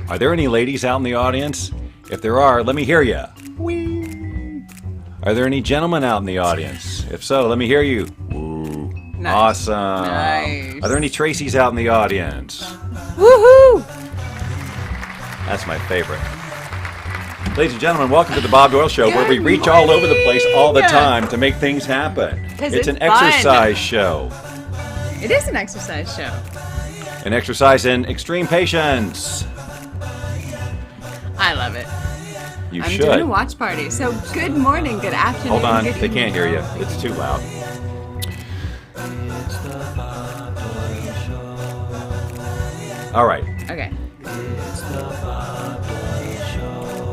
Are there any ladies out in the audience? If there are, let me hear you. Whee! Are there any gentlemen out in the audience? If so, let me hear you. Woo. Nice. Awesome. Nice. Are there any Tracys out in the audience? Woohoo! That's my favorite. Ladies and gentlemen, welcome to the Bob Doyle Show, where we Good reach all over the place all the morning. time to make things happen. It's an it's fun. exercise show. It is an exercise show. An exercise in extreme patience. I love it. You I'm should. doing a watch party. So good morning, good afternoon. Hold on, good they can't evening. hear you. It's too loud. All right. Okay.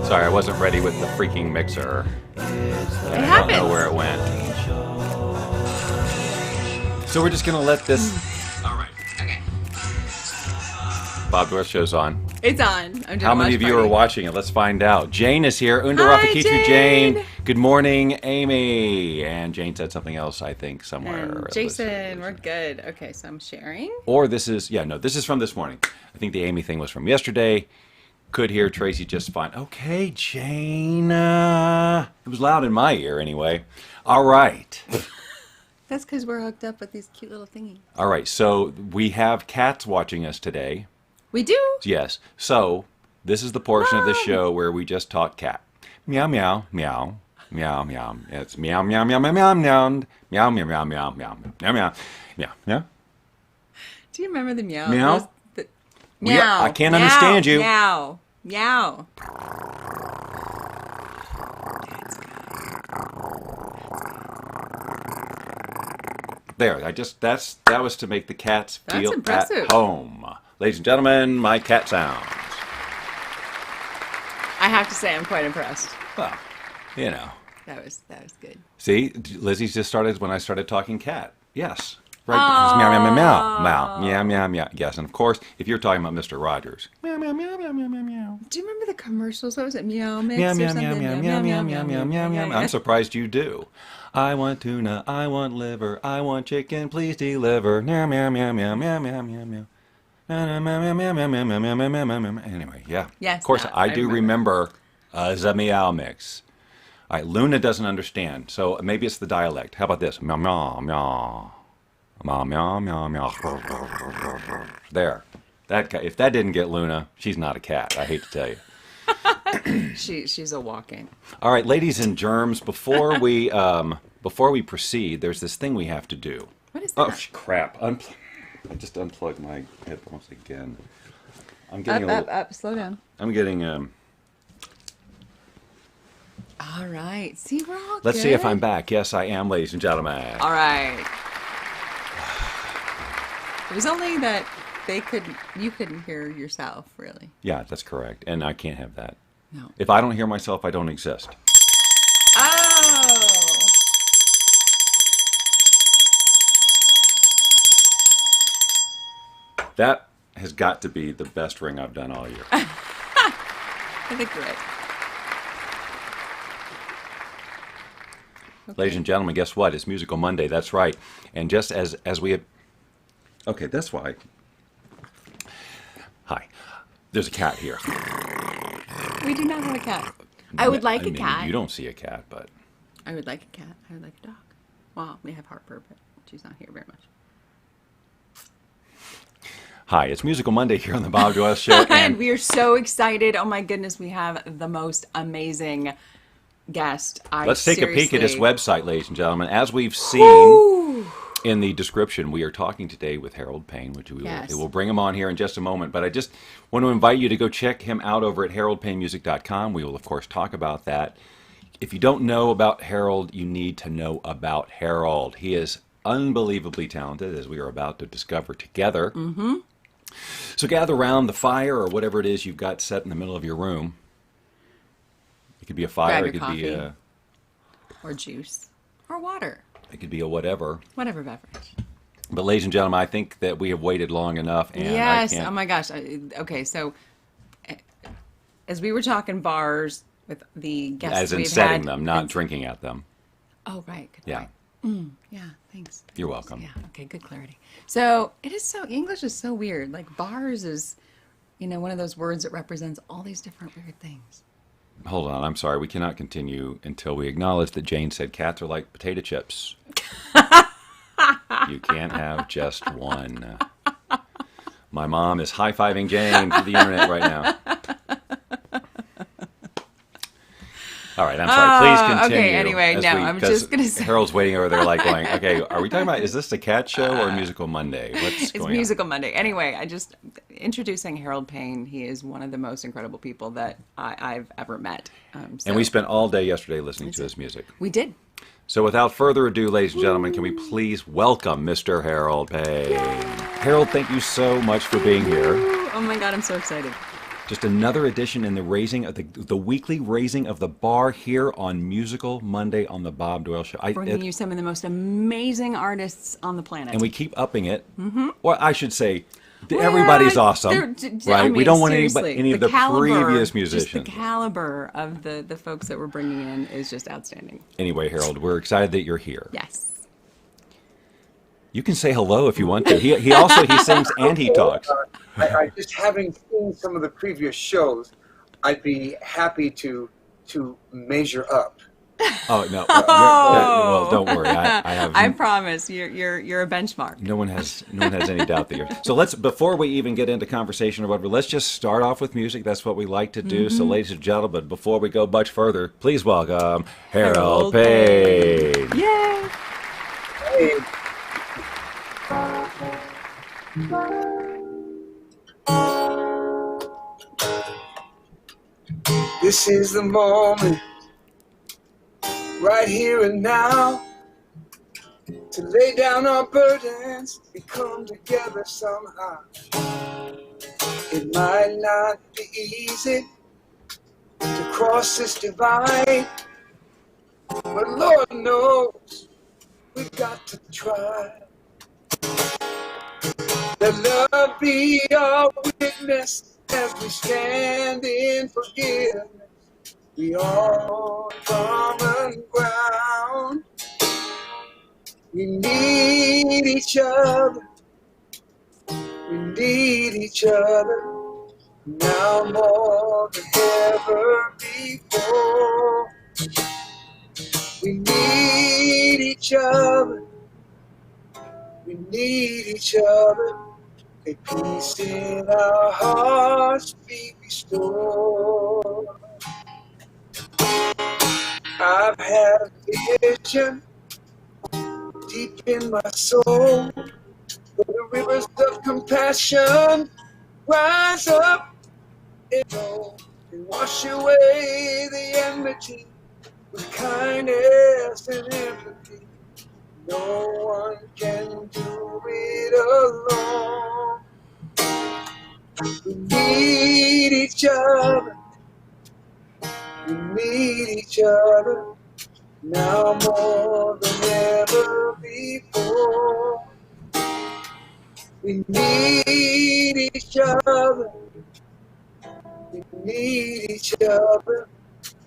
Sorry, I wasn't ready with the freaking mixer. I don't happens. know where it went. So we're just gonna let this. All right. Okay. Bob Doyle Show's on. It's on. I'm doing How a many watch of you party. are watching it? Let's find out. Jane is here. Hi, Jane. Jane. Good morning, Amy. And Jane said something else, I think, somewhere. And Jason, we're good. Okay, so I'm sharing. Or this is, this is from this morning. I think the Amy thing was from yesterday. Could hear Tracy just fine. Okay, Jane. It was loud in my ear anyway. All right. That's because we're hooked up with these cute little thingies. All right, so we have cats watching us today. We do. Yes. So this is the portion of the show where we just talk cat. Meow, meow, meow. Meow, meow. It's meow, meow, meow, meow, meow, meow. Meow, meow, meow, meow, meow, meow, meow, meow, meow. Do you remember the meow? Meow? Meow. I can't understand you. Meow. Meow. There, that was to make the cats That's feel impressive. at home. Ladies and gentlemen, my cat sounds. I have to say, I'm quite impressed. Well, you know. That was good. See, Lizzie's just started when I started talking cat. Yes. Right. It's meow, meow, meow, meow. Meow, meow, meow, meow. Yes, and of course, if you're talking about Mr. Rogers. Meow, meow, meow, meow, meow, meow, meow. Do you remember the commercials? What was it? Meow Mix Meow, or meow, something? meow, meow, meow, meow, meow, meow, meow, meow. I'm surprised you do. I want tuna, I want liver, I want chicken, please deliver. Meow, meow, meow, meow, meow, meow, meow, meow. Anyway, yeah. Yes, Of course, that, I I do remember the meow mix. All right, Luna doesn't understand, so maybe it's the dialect. How about this? Meow, meow, meow. Meow, meow, meow, meow. There. If that didn't get Luna, she's not a cat. I hate to tell you. She's a walking. All right, ladies and germs, before we proceed, there's this thing we have to do. What is that? Oh, crap. I just unplugged my headphones again. I'm getting Up. Slow down. I'm getting All right. See, we're all Let's good. see if I'm back. Yes, I am, ladies and gentlemen. All right. It was only that you couldn't hear yourself, really. Yeah, that's correct. And I can't have that. No. If I don't hear myself, I don't exist. Oh. That has got to be the best ring I've done all year. I think you're right. Okay. Ladies and gentlemen, guess what? It's Musical Monday. That's right. And just as we have... Okay, that's why. Hi. There's a cat here. We do not have a cat. I would like a cat. You don't see a cat, but... I would like a cat. I would like a dog. Well, we have Harper, but she's not here very much. Hi, it's Musical Monday here on the Bob Doyle Show. And we are so excited. Oh my goodness, we have the most amazing guest. Let's take a peek at his website, ladies and gentlemen. As we've seen Woo! in the description, we are talking today with Harold Payne, which we'll bring him on here in just a moment. But I just want to invite you to go check him out over at haroldpaynemusic.com. We will, of course, talk about that. If you don't know about Harold, you need to know about Harold. He is unbelievably talented, as we are about to discover together. Mm-hmm. So gather around the fire or whatever it is you've got set in the middle of your room. It could be a fire, Grab it your could be coffee. Or juice. Or water. it could be a whatever. Whatever beverage. But ladies and gentlemen, I think that we have waited long enough. And Yes. I can't... Oh my gosh. Okay. So as we were talking bars with the guests, As in we've setting had, them, not drinking at them. Oh, right. Good Yeah. point. Yeah. Thanks. You're welcome. Yeah. Okay. Good clarity. So it is so English is so weird. Like bars is one of those words that represents all these different weird things. Hold on, I'm sorry. We cannot continue until we acknowledge that Jane said cats are like potato chips. You can't have just one. My mom is high-fiving Jane through the internet right now. All right, I'm sorry. Please continue. Okay, anyway, no, I'm just going to say. Harold's waiting over there like going, okay, are we talking about, is this the cat show or Musical Monday? What's going on? It's Musical Monday. Anyway, introducing Harold Payne. He is one of the most incredible people that I've ever met. And we spent all day yesterday listening to his music. We did. So without further ado, ladies and gentlemen, can we please welcome Mr. Harold Payne? Yay. Harold, thank you so much for being here. Oh my God, I'm so excited. Just another edition in the raising of the weekly raising of the bar here on Musical Monday on the Bob Doyle Show. Bringing you some of the most amazing artists on the planet. And we keep upping it. Mm-hmm. Well, I should say, everybody's awesome, right? I mean, we don't want any of the previous musicians. Just the caliber of the folks that we're bringing in is just outstanding. Anyway, Harold, we're excited that you're here. Yes. You can say hello if you want to. He also sings and he talks. I just having seen some of the previous shows, I'd be happy to measure up. Oh no! Well, don't worry. I promise you're a benchmark. No one has any doubt that you're. So before we even get into conversation or whatever, let's just start off with music. That's what we like to do. Mm-hmm. So, ladies and gentlemen, before we go much further, please welcome Harold Payne. Yay! Hey. This is the moment, right here and now, to lay down our burdens and come together somehow. It might not be easy to cross this divide, but Lord knows we've got to try. Let love be our witness as we stand in forgiveness. We are on common ground. We need each other. We need each other now more than ever before. We need each other. We need each other. May peace in our hearts be restored. I've had a vision deep in my soul, where the rivers of compassion rise up and flow and wash away the enmity with kindness and empathy. No one can do it alone. We need each other. We need each other now more than ever before. We need each other. We need each other.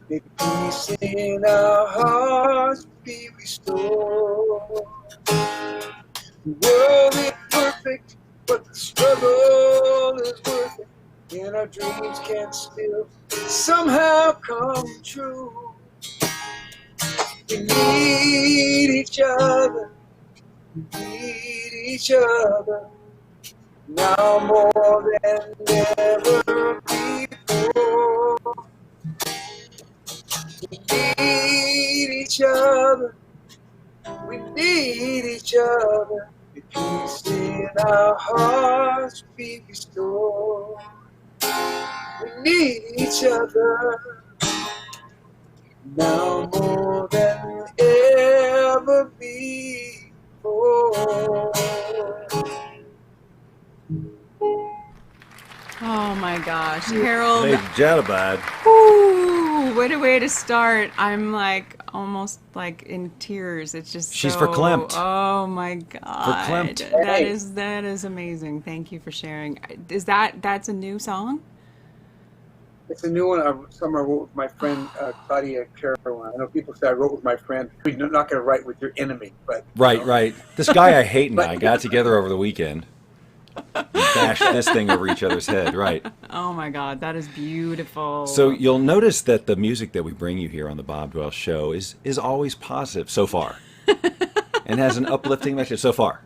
May peace in our hearts be restored. The world is perfect, but the struggle is worth it. And our dreams can still somehow come true. We need each other. We need each other now more than ever before. We need each other. We need each other. May peace in our hearts be restored. We need each other now more than ever before. Oh my gosh, Harold. Ladies and gentlemen. Ooh, what a way to start. I'm almost in tears. It's just She's verklempt. Oh my God. Verklempt. That is amazing. Thank you for sharing. That's a new song? It's a new one. Some I wrote with my friend Claudia Caroline. I know people say I wrote with my friend. You're not going to write with your enemy, but right. This guy I hate and I got together over the weekend. bash this thing over each other's head, right? Oh my God, that is beautiful. So you'll notice that the music that we bring you here on the Bob Doyle Show is always positive so far, and has an uplifting message so far.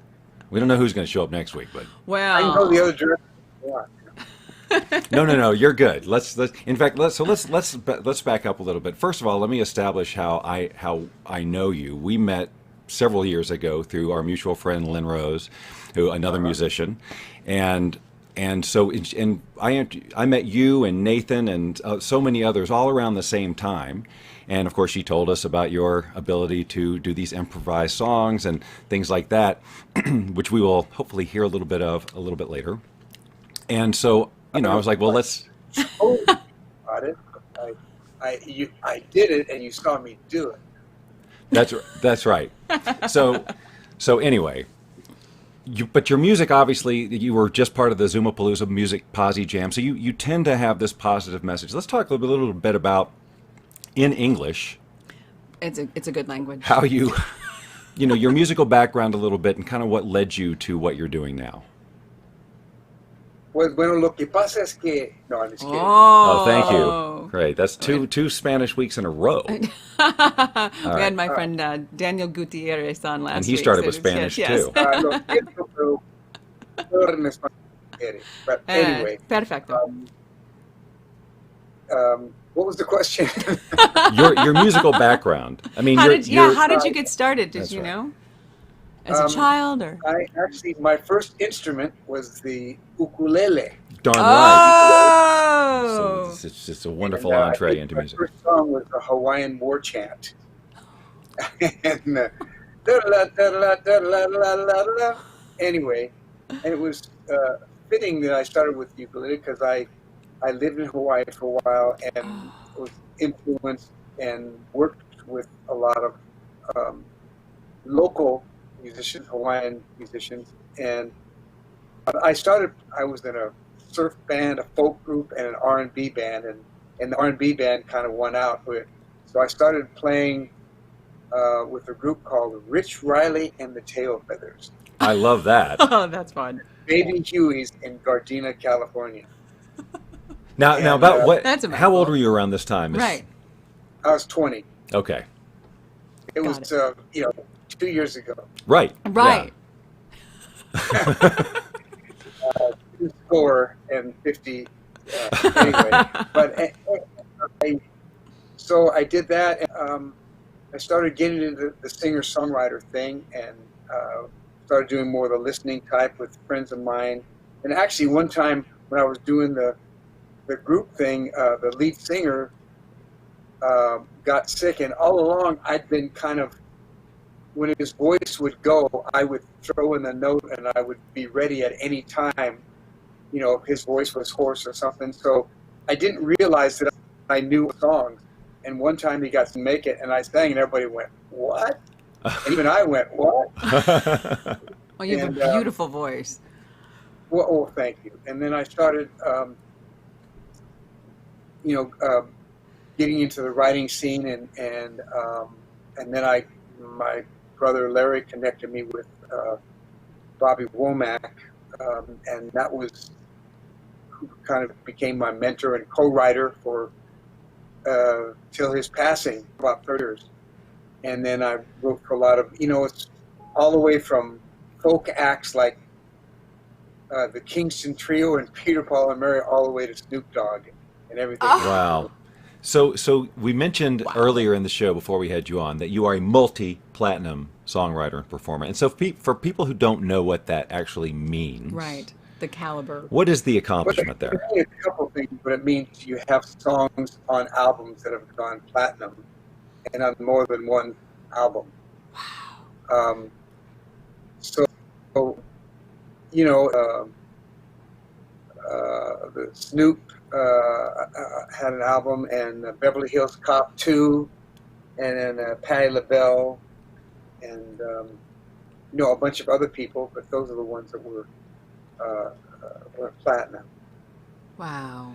We don't know who's going to show up next week, but well, I can go the other direction. no, you're good. Let's back up a little bit. First of all, let me establish how I know you. We met several years ago through our mutual friend Lynn Rose, who another musician, and I met you and Nathan and so many others all around the same time. And of course, she told us about your ability to do these improvised songs and things like that, which we will hopefully hear a little bit of a little bit later. And so, I was like, well, let's. About it. I did it, and you saw me do it. That's right. So anyway, but your music, obviously, you were just part of the Zumapalooza Music Posse Jam, so you tend to have this positive message. Let's talk a little bit about, in English, it's a good language. How your musical background a little bit, and kind of what led you to what you're doing now. Pues bueno, lo que pasa es que... No, I'm just kidding. Oh, thank you. Great. That's two Spanish weeks in a row. We had my friend Daniel Gutierrez on last week. And he started with Spanish, too. But anyway. Perfecto. What was the question? Your musical background. I mean, how did you get started? Did you know? As a child, or? My first instrument was the ukulele. Darn right. Oh! So it's a wonderful entree into music. My first song was the Hawaiian war chant. And anyway, and it was fitting that I started with ukulele because I lived in Hawaii for a while and was influenced and worked with a lot of local musicians, Hawaiian musicians, and I was in a surf band, a folk group, and an R&B band, and the R&B band kind of won out. So I started playing with a group called Rich Riley and the Tail Feathers. I love that. Oh, that's fun. Baby Huey's in Gardena, California. Now about what? How old were you around this time? Right. I was 20. Okay. It was 2 years ago. Right. Right. Yeah. 250. Anyway, but I did that. And, I started getting into the singer-songwriter thing, and started doing more of the listening type with friends of mine. And actually, one time when I was doing the group thing, the lead singer got sick, and all along I'd been kind of, when his voice would go, I would throw in the note and I would be ready at any time, if his voice was hoarse or something. So I didn't realize that I knew songs. And one time he got to make it and I sang and everybody went, "What?" And even I went, "What?" Well, you have a beautiful voice. Well, thank you. And then I started, getting into the writing scene, and then my brother Larry connected me with Bobby Womack, and that was who kind of became my mentor and co-writer for till his passing, about 30 years. And then I wrote for a lot of, it's all the way from folk acts like the Kingston Trio and Peter, Paul, and Mary, all the way to Snoop Dogg and everything. Oh. Wow. So we mentioned earlier in the show before we had you on that you are a multi-platinum songwriter and performer. And so for people who don't know what that actually means, right, the caliber. What is the accomplishment there? It's a couple things, but it means you have songs on albums that have gone platinum and on more than one album. Wow. The Snoop had an album, and Beverly Hills Cop 2, and then Patti LaBelle, and a bunch of other people, but those are the ones that were platinum. Wow,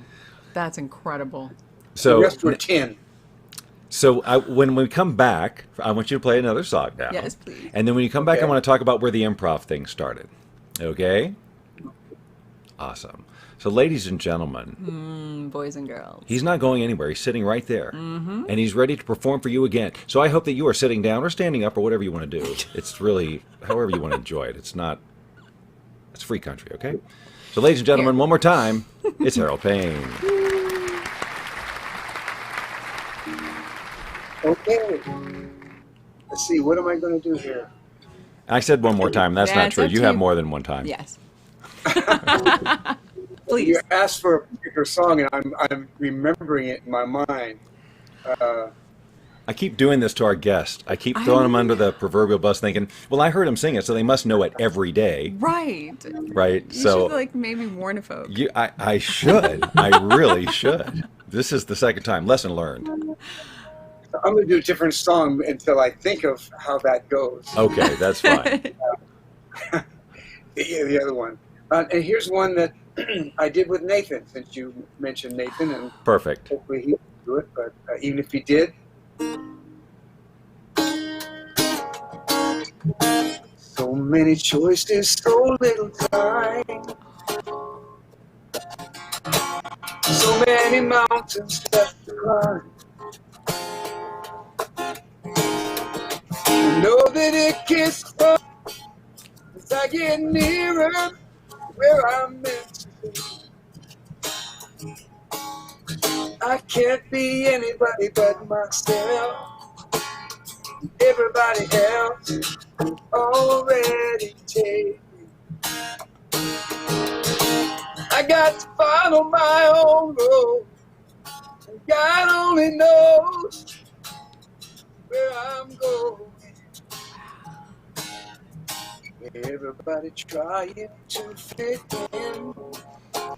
that's incredible. So the rest were 10. So when we come back, I want you to play another song now. Yes, please. And then when you come back, I want to talk about where the improv thing started. Okay? Awesome. So, ladies and gentlemen, Boys and girls. he's not going anywhere. He's sitting right there. And he's ready to perform for you again. So I hope that you are sitting down or standing up or whatever you want to do. It's really however you want to enjoy it. It's free country, okay? So, ladies and gentlemen, one more time, it's Harold Payne. Okay. Let's see, what am I going to do here? I said one more time. That's not true. You have more than one time. Yes. Please. You asked for a particular song, and I'm remembering it in my mind. I keep doing this to our guests. I keep throwing them under the proverbial bus thinking, well, I heard him sing it, so they must know it every day. Right. Right? You should, like, maybe warn a folk. I should. I really should. This is the second time. Lesson learned. I'm going to do a different song until I think of how that goes. Okay, that's fine. The other one. And here's one that I did with Nathan, since you mentioned Nathan. And Perfect. hopefully he can do it, but even if he did. So many choices, so little time. So many mountains left to climb. You know that it gets fun as I get nearer where I'm meant to be. I can't be anybody but myself. Everybody else already taken. I got to follow my own road, and God only knows where I'm going. Everybody trying to fit in. I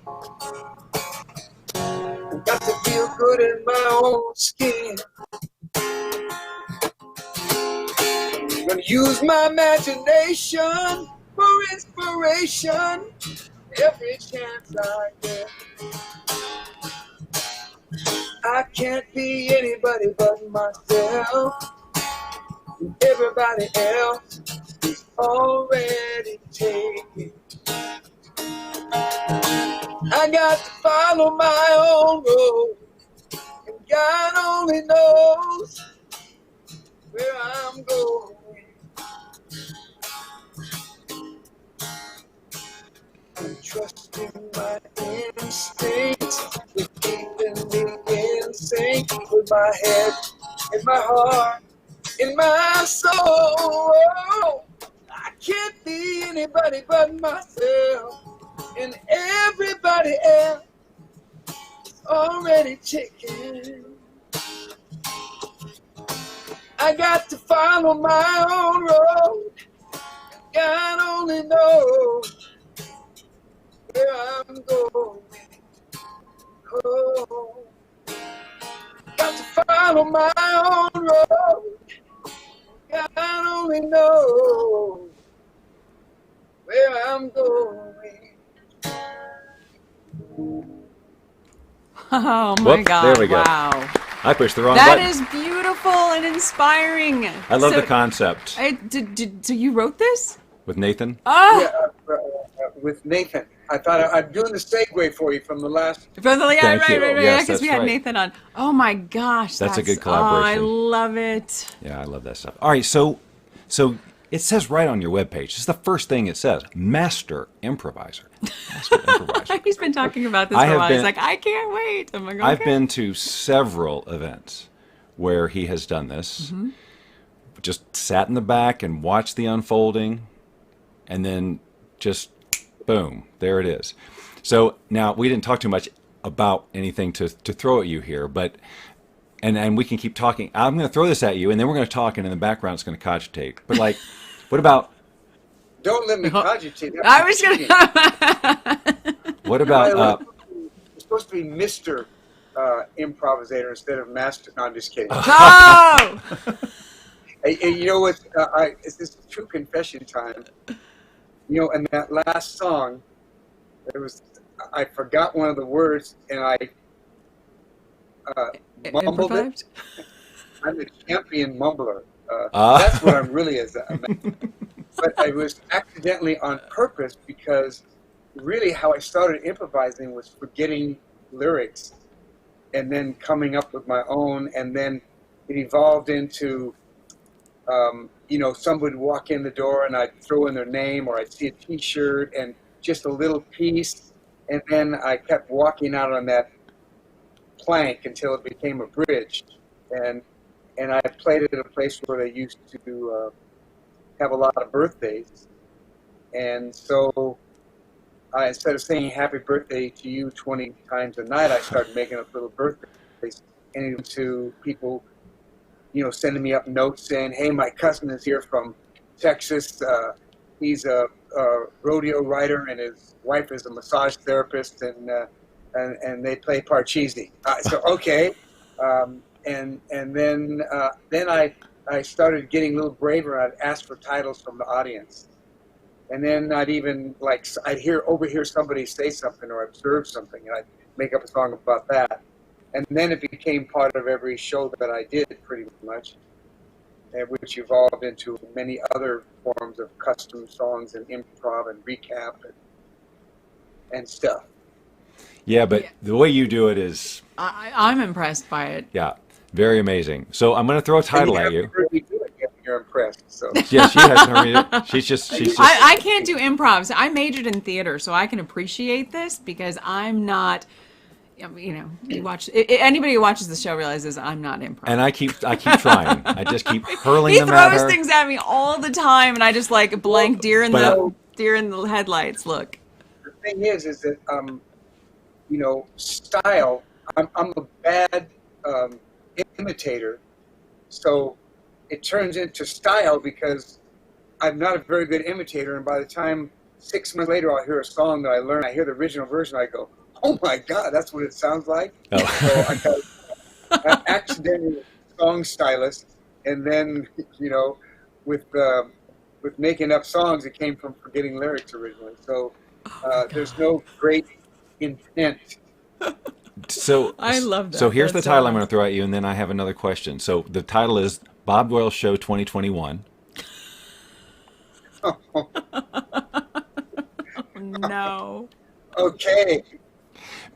got to feel good in my own skin. I'm gonna use my imagination for inspiration every chance I get. I can't be anybody but myself. Everybody else is already taken. I got to follow my own road, and God only knows where I'm going. I'm trusting my instincts, with keeping me in sync with my head and my heart in my soul. I can't be anybody but myself, and everybody else is already taken. I got to follow my own road. God only knows where I'm going. Oh, got to follow my own road. God only knows where I'm going. Oh my Whoop, God! there we go. Wow, I pushed the wrong button. that is beautiful and inspiring. I love the concept. So you wrote this With Nathan? Oh, Yeah, with Nathan. I thought I'm doing the segue for you from the last. from the Thank you. right. Yes, Because we that's had right. Nathan on. Oh my gosh, That's a good collaboration. Oh, I love it. Yeah, I love that stuff. All right, so it says right on your webpage. This is the first thing it says. Master improviser. Master improviser. He's been talking about this I for a have while. been- He's like, I can't wait. I'm like, okay. I've been to several events where he has done this. Just sat in the back and watched the unfolding, and then just boom, there it is. So now we didn't talk too much about anything to throw at you here, but and we can keep talking. I'm going to throw this at you, and then we're going to talk, and in the background it's going to cogitate. But like, what about Don't let me cogitate. I was gonna. what about? It's supposed to be Mr. Improvisator instead of Master. No, I'm just kidding. Oh! Hey, you know what? This is true confession time. You know, in that last song, I forgot one of the words, and I mumbled it. I'm a champion mumbler. That's what I'm really as a man. But I was accidentally on purpose because really how I started improvising was forgetting lyrics and then coming up with my own, and then it evolved into, somebody would walk in the door and I'd throw in their name, or I'd see a T-shirt and just a little piece, and then I kept walking out on that plank until it became a bridge, and I played it at a place where they used to have a lot of birthdays, and so instead of saying happy birthday to you 20 times a night, I started making up little birthdays, and to people, sending me up notes saying, hey, my cousin is here from Texas. He's a rodeo rider, and his wife is a massage therapist, and they play Parcheesi. So okay, and then I started getting a little braver. I'd ask for titles from the audience, and then I'd overhear somebody say something or observe something, and I'd make up a song about that. And then it became part of every show that I did, pretty much, which evolved into many other forms of custom songs and improv and recap and stuff. Yeah, but the way you do it is... I'm impressed by it. Yeah, very amazing. So I'm going to throw a title at you. You're impressed. So. Yeah, she hasn't heard it. She's just... I can't do improv. I majored in theater, so I can appreciate this because I'm not... you watch anybody who watches the show realizes I'm not improv. And I keep trying. I just keep hurling them He at her. throws things at me all the time, and I just like blank deer in the headlights. Look. The thing is that style. I'm a bad imitator, so it turns into style because I'm not a very good imitator. And by the time 6 months later, I'll hear a song that I learn. I hear the original version. I go, oh my God, that's what it sounds like. Oh. So I accidentally song stylist, and then with making up songs, it came from forgetting lyrics originally. So there's no great intent. So I love that. So here's the title I'm going to throw at you, and then I have another question. So the title is Bob Doyle Show 2021. No. Okay.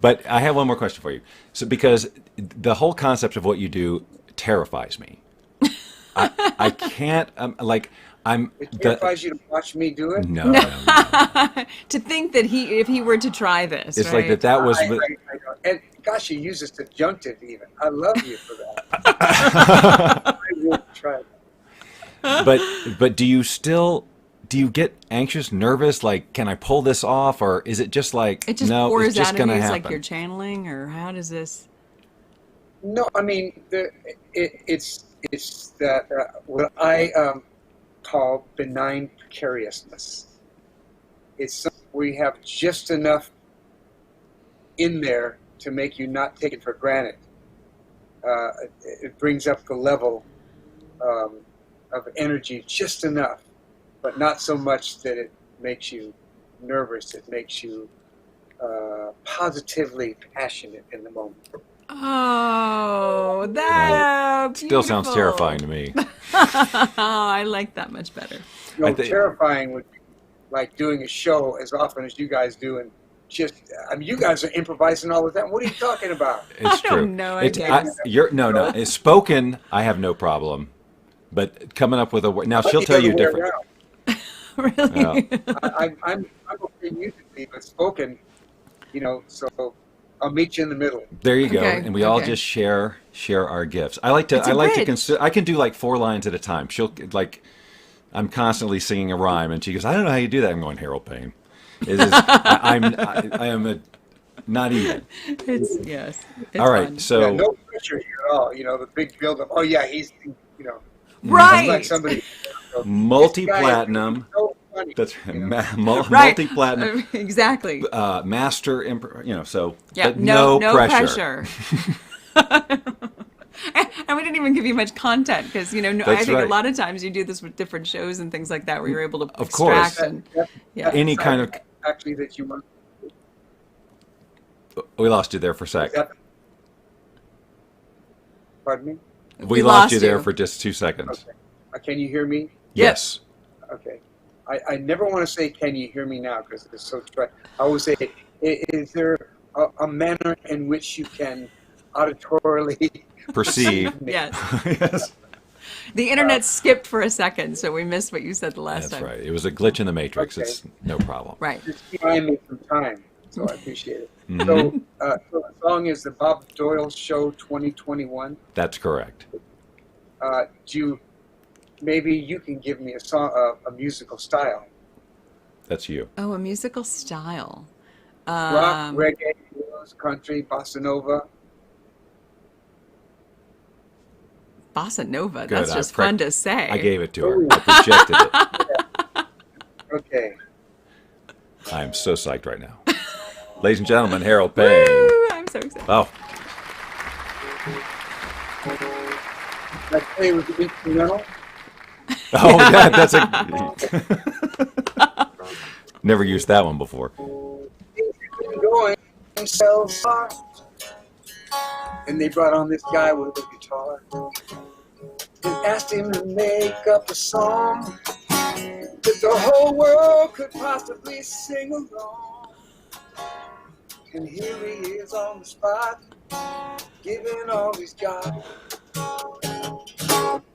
But I have one more question for you. So because the whole concept of what you do terrifies me. I can't, It terrifies you to watch me do it? No. To think that if he were to try this, it's right? like that was... I and gosh, you use this adjunctive even. I love you for that. I would try that. But do you get anxious, nervous? Like, can I pull this off, or is it just like it just no? pours it's just out going to of you? happen. It's like you're channeling, or how does this? No, I mean it's that what I call benign precariousness. It's something we have just enough in there to make you not take it for granted. It brings up the level of energy just enough, but not so much that it makes you nervous. It makes you positively passionate in the moment. Oh, that still sounds terrifying to me. Oh, I like that much better. Terrifying would be like doing a show as often as you guys do, and you guys are improvising all the time. What are you talking about? It's true. I don't know. No. It's spoken. I have no problem, but coming up with a word. Now she'll tell you different. Really? Yeah. I'm okay musically, but spoken, so I'll meet you in the middle. There you go, Okay, and we all just share our gifts. I like to consider. I can do like 4 lines at a time. She'll I'm constantly singing a rhyme, and she goes, "I don't know how you do that." I'm going, Harold Payne. I am not even. It's all right, fun. so no pressure here at all. The big build-up. Oh yeah, he's right. Like somebody multi-platinum. So funny, That's Right. multi-platinum. Exactly. Master, so Yeah. but no pressure. And we didn't even give you much content because I think right. a lot of times you do this with different shows and things like that where you're able to Of course. extract and Any kind of. Actually, that you want. We lost you there for a sec. Pardon me? We lost you there for just 2 seconds. Okay. Can you hear me? Yes. Okay. I never want to say, "Can you hear me now?" because it's so I always say, "Is there a manner in which you can auditorily perceive?" Yes. Yes. The internet skipped for a second, so we missed what you said the last That's time. right. It was a glitch in the matrix. Okay. It's no problem. Right. Just buying me some time, so I appreciate it. Mhm. So the song is the Bob Doyle Show 2021. That's correct. Maybe you can give me a song, a musical style. That's you. Oh, a musical style. Rock, reggae, blues, country, bossa nova. Bossa Nova. Good. That's just fun to say. I gave it to her. I projected it. Okay. I'm so psyched right now. Ladies and gentlemen, Harold Payne. Woo, I'm so excited. Oh, Can I play with the instrumental? oh, yeah, that's a. Never used that one before. Going so far. And they brought on this guy with a guitar and asked him to make up a song that the whole world could possibly sing along. And here he is on the spot, giving all he's got.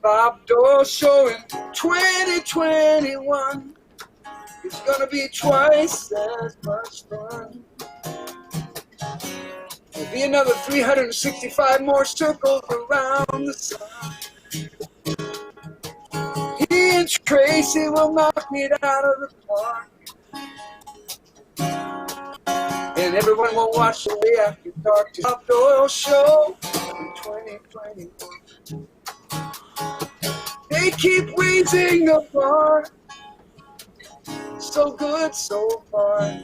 Bob Doyle Show in 2021. It's gonna be twice as much fun. There'll be another 365 more circles around the sun. He and Tracy will knock it out of the park. And everyone will watch the way after dark to Bob Doyle Show in 2021. They keep raising the bar. So good so far.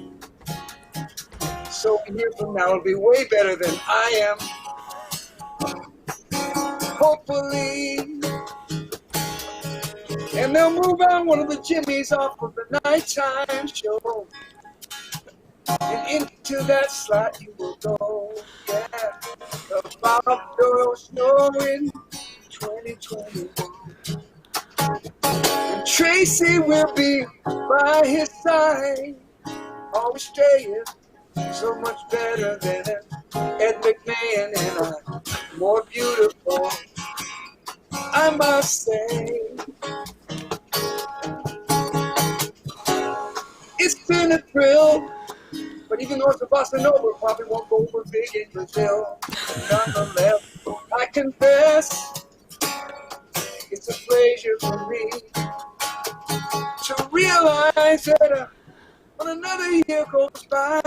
So a year from now it'll be way better than I am. Hopefully. And they'll move on one of the Jimmys off of the nighttime show. And into that slot you will go. Yeah. The Bob Doyle Show in 2021. And Tracy will be by his side. Always staying so much better than Ed McMahon, and I'm more beautiful, I must say. It's been a thrill, but even though it's a bossa nova, probably won't go over big in Brazil. Nonetheless, I confess, it's a pleasure for me to realize that when another year goes by,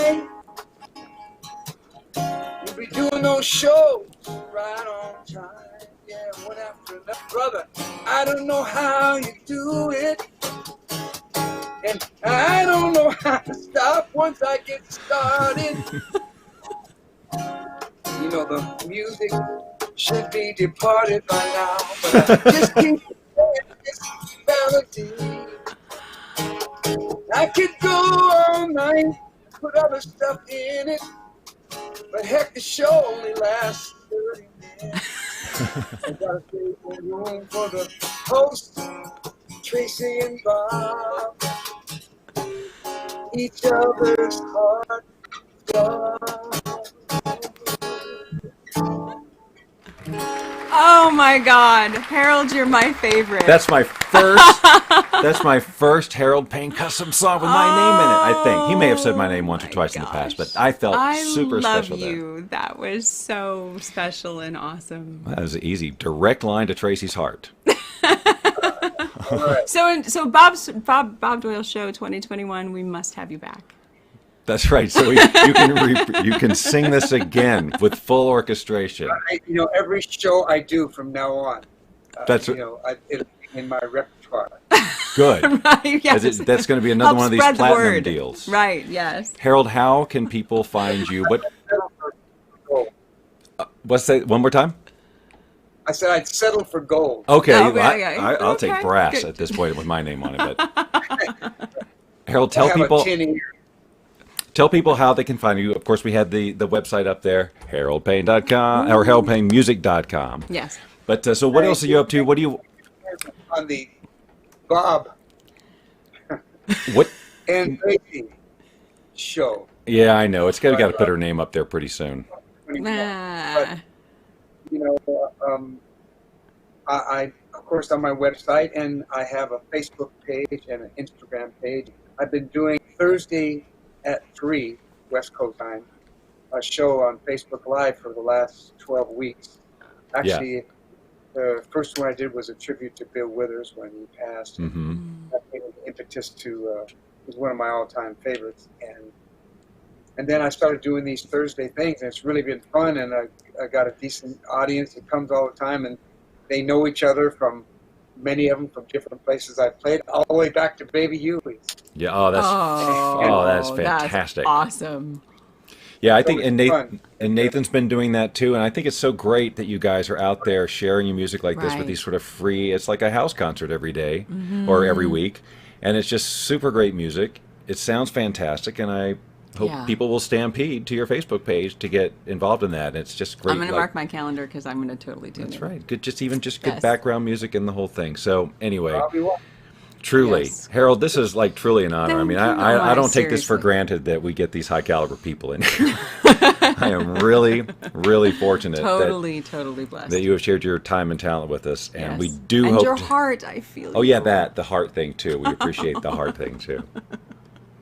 we'll be doing those shows right on time. Yeah, one after another. Brother, I don't know how you do it. And I don't know how to stop once I get started. You know, the music should be departed by now, but I just keep playing this melody. I could go all night, put other stuff in it, but heck, the show only lasts 30 minutes. I gotta save room for the host, Tracy and Bob. Each other's heart. Oh my God, Harold, you're my favorite. That's my first. That's my first Harold Payne custom song with my name in it. I think he may have said my name once or twice in the past, but I felt super special there. I love you. That was so special and awesome. That was an easy, direct line to Tracy's heart. So Bob Doyle Show 2021. We must have you back. That's right. So you can sing this again with full orchestration. Every show I do from now on, That's it'll be in my repertoire. Good. Right, yes. That's going to be another one of these platinum deals. Right. Yes. Harold, how can people find you? What's that? One more time. I said I'd settle for gold. Okay. Oh, yeah. I'll take brass at this point with my name on it. But Harold, tell people how they can find you. Of course, we had the website up there, haroldpayne.com or haroldpaynemusic.com. Yes. But so what else are you up to? What do you... On the Bob What? and Tracy show. Yeah, I know. It's got to put her name up there pretty soon. Nah. But, you know, I, of course, on my website, and I have a Facebook page and an Instagram page. I've been doing Thursday at 3 West Coast time, a show on Facebook Live for the last 12 weeks. Actually, the first one I did was a tribute to Bill Withers when he passed. Mm-hmm. That gave me the impetus to, was one of my all-time favorites. And then I started doing these Thursday things, and it's really been fun, and I got a decent audience that comes all the time, and they know each other from many of them from different places I've played, all the way back to Baby Huey's. Yeah, that's fantastic. That's awesome. Yeah, I think, and Nathan's been doing that too, and I think it's so great that you guys are out there sharing your music like this with these sort of free, it's like a house concert every day or every week, and it's just super great music. It sounds fantastic, and I hope people will stampede to your Facebook page to get involved in that. It's just great. I'm going to mark my calendar because I'm going to totally do it. That's right. Good, just good background music and the whole thing. So anyway, truly, Harold, this is like truly an honor. I mean, I don't take this for granted that we get these high caliber people in here. I am really, really fortunate. Totally blessed that you have shared your time and talent with us, and we do and hope. Your heart, I feel. Oh yeah, the heart thing too. We appreciate the heart thing too.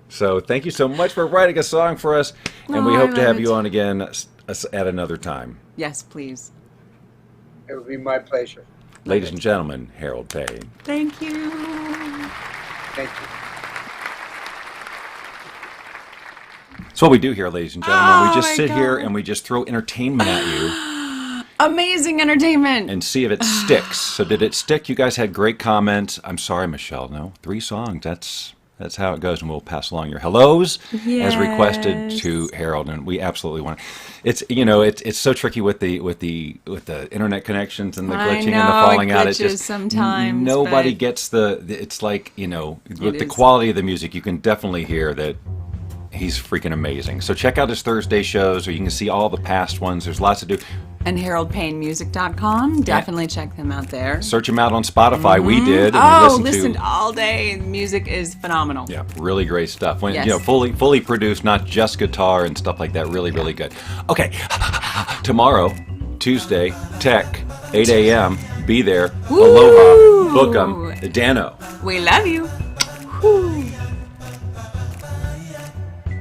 So thank you so much for writing a song for us, and we hope to have you on again at another time. Yes, please. It would be my pleasure. Ladies and gentlemen, Harold Payne. Thank you. Thank you. That's what we do here, ladies and gentlemen. We just sit here and we just throw entertainment at you. Amazing entertainment. And see if it sticks. So did it stick? You guys had great comments. I'm sorry, Michelle. No, 3 songs. That's how it goes, and we'll pass along your hellos as requested to Harold, and we absolutely want. It's it's so tricky with the internet connections and the glitching and the falling out. It just sometimes nobody gets the. It's like with the quality of the music, you can definitely hear that he's freaking amazing. So check out his Thursday shows, or you can see all the past ones. There's lots to do. And HaroldPayneMusic.com. Definitely check them out there. Search them out on Spotify. We did. And we listened all day. Music is phenomenal. Yeah, really great stuff. When fully produced, not just guitar and stuff like that. Really, really good. Okay, tomorrow, Tuesday, Tech, 8 a.m. Be there. Woo! Aloha. Book 'em. Dano. We love you. Woo.